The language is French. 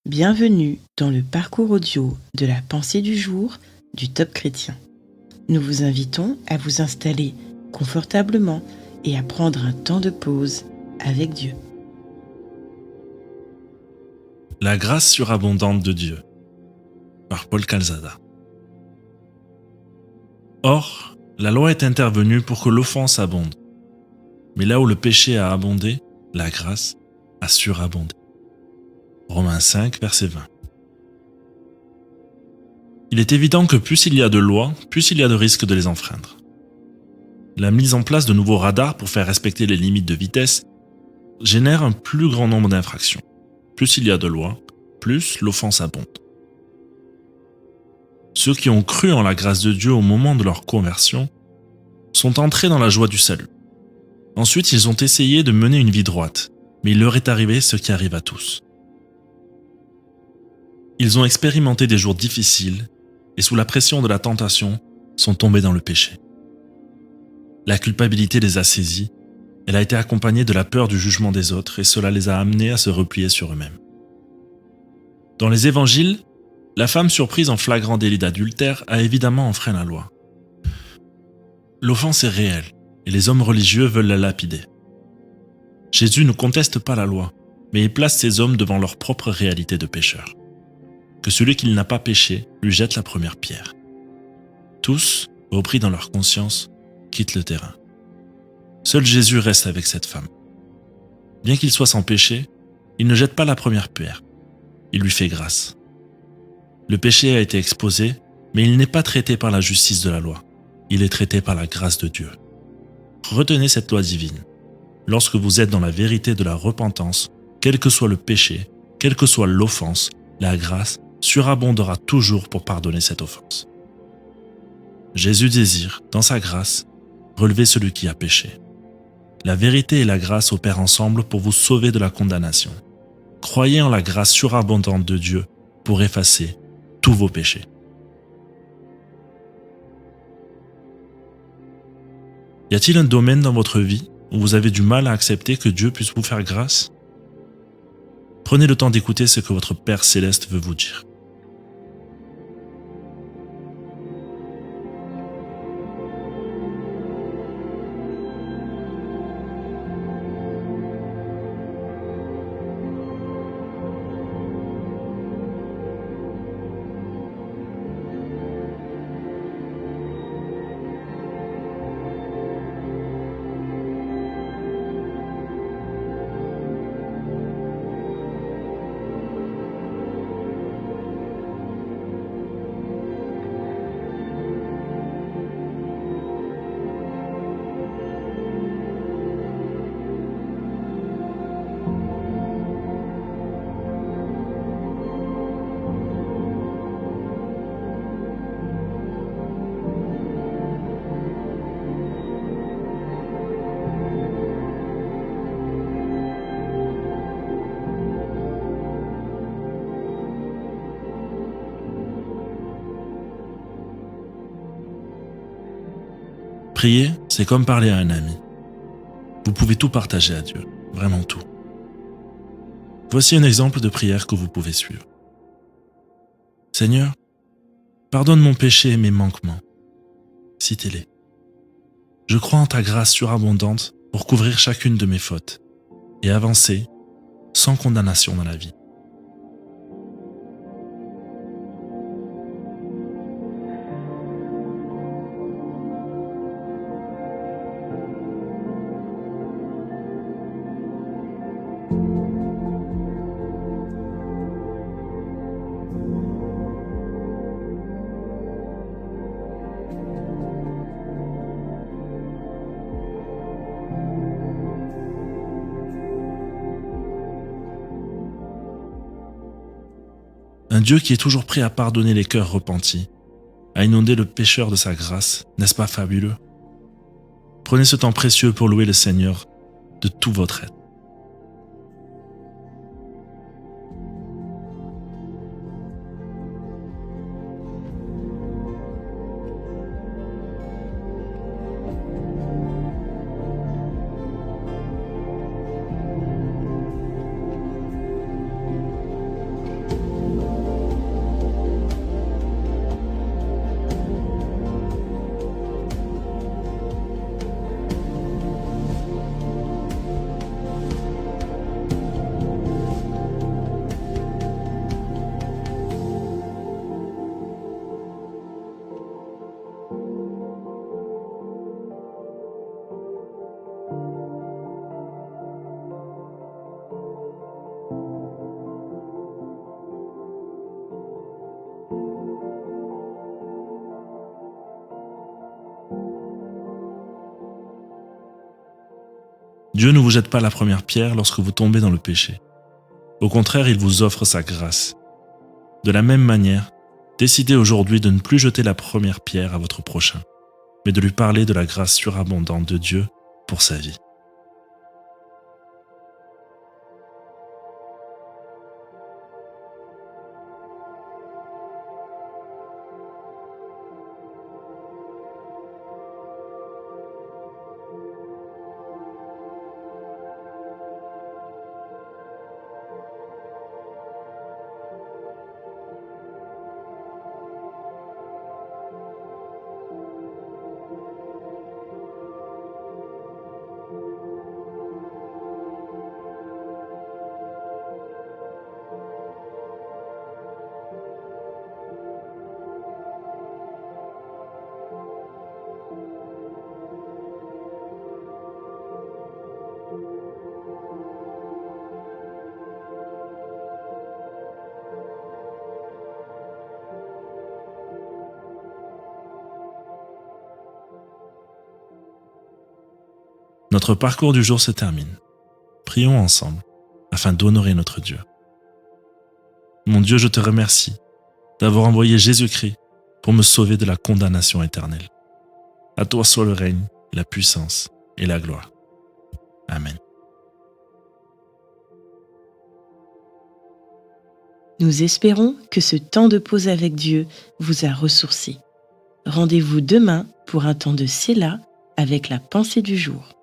Bienvenue dans le parcours audio de la pensée du jour du Top Chrétien. Nous vous invitons à vous installer confortablement et à prendre un temps de pause avec Dieu. La grâce surabondante de Dieu, par Paul Calzada. Or, la loi est intervenue pour que l'offense abonde. Mais là où le péché a abondé, la grâce a surabondé. Romains 5, verset 20. Il est évident que plus il y a de lois, plus il y a de risques de les enfreindre. La mise en place de nouveaux radars pour faire respecter les limites de vitesse génère un plus grand nombre d'infractions. Plus il y a de lois, plus l'offense abonde. Ceux qui ont cru en la grâce de Dieu au moment de leur conversion sont entrés dans la joie du salut. Ensuite, ils ont essayé de mener une vie droite, mais il leur est arrivé ce qui arrive à tous. Ils ont expérimenté des jours difficiles et sous la pression de la tentation, sont tombés dans le péché. La culpabilité les a saisis, elle a été accompagnée de la peur du jugement des autres et cela les a amenés à se replier sur eux-mêmes. Dans les évangiles, la femme surprise en flagrant délit d'adultère a évidemment enfreint la loi. L'offense est réelle et les hommes religieux veulent la lapider. Jésus ne conteste pas la loi, mais il place ces hommes devant leur propre réalité de pécheurs. Que celui qui n'a pas péché lui jette la première pierre. Tous, repris dans leur conscience, quittent le terrain. Seul Jésus reste avec cette femme. Bien qu'il soit sans péché, il ne jette pas la première pierre. Il lui fait grâce. Le péché a été exposé, mais il n'est pas traité par la justice de la loi. Il est traité par la grâce de Dieu. Retenez cette loi divine. Lorsque vous êtes dans la vérité de la repentance, quel que soit le péché, quelle que soit l'offense, la grâce surabondera toujours pour pardonner cette offense. Jésus désire, dans sa grâce, relever celui qui a péché. La vérité et la grâce opèrent ensemble pour vous sauver de la condamnation. Croyez en la grâce surabondante de Dieu pour effacer tous vos péchés. Y a-t-il un domaine dans votre vie où vous avez du mal à accepter que Dieu puisse vous faire grâce? Prenez le temps d'écouter ce que votre Père Céleste veut vous dire. Prier, c'est comme parler à un ami. Vous pouvez tout partager à Dieu, vraiment tout. Voici un exemple de prière que vous pouvez suivre. Seigneur, pardonne mon péché et mes manquements. Citez-les. Je crois en ta grâce surabondante pour couvrir chacune de mes fautes et avancer sans condamnation dans la vie. Un Dieu qui est toujours prêt à pardonner les cœurs repentis, à inonder le pécheur de sa grâce, n'est-ce pas fabuleux? Prenez ce temps précieux pour louer le Seigneur de tout votre être. Dieu ne vous jette pas la première pierre lorsque vous tombez dans le péché. Au contraire, il vous offre sa grâce. De la même manière, décidez aujourd'hui de ne plus jeter la première pierre à votre prochain, mais de lui parler de la grâce surabondante de Dieu pour sa vie. Notre parcours du jour se termine. Prions ensemble afin d'honorer notre Dieu. Mon Dieu, je te remercie d'avoir envoyé Jésus-Christ pour me sauver de la condamnation éternelle. À toi soit le règne, la puissance et la gloire. Amen. Nous espérons que ce temps de pause avec Dieu vous a ressourci. Rendez-vous demain pour un temps de Séla avec la pensée du jour.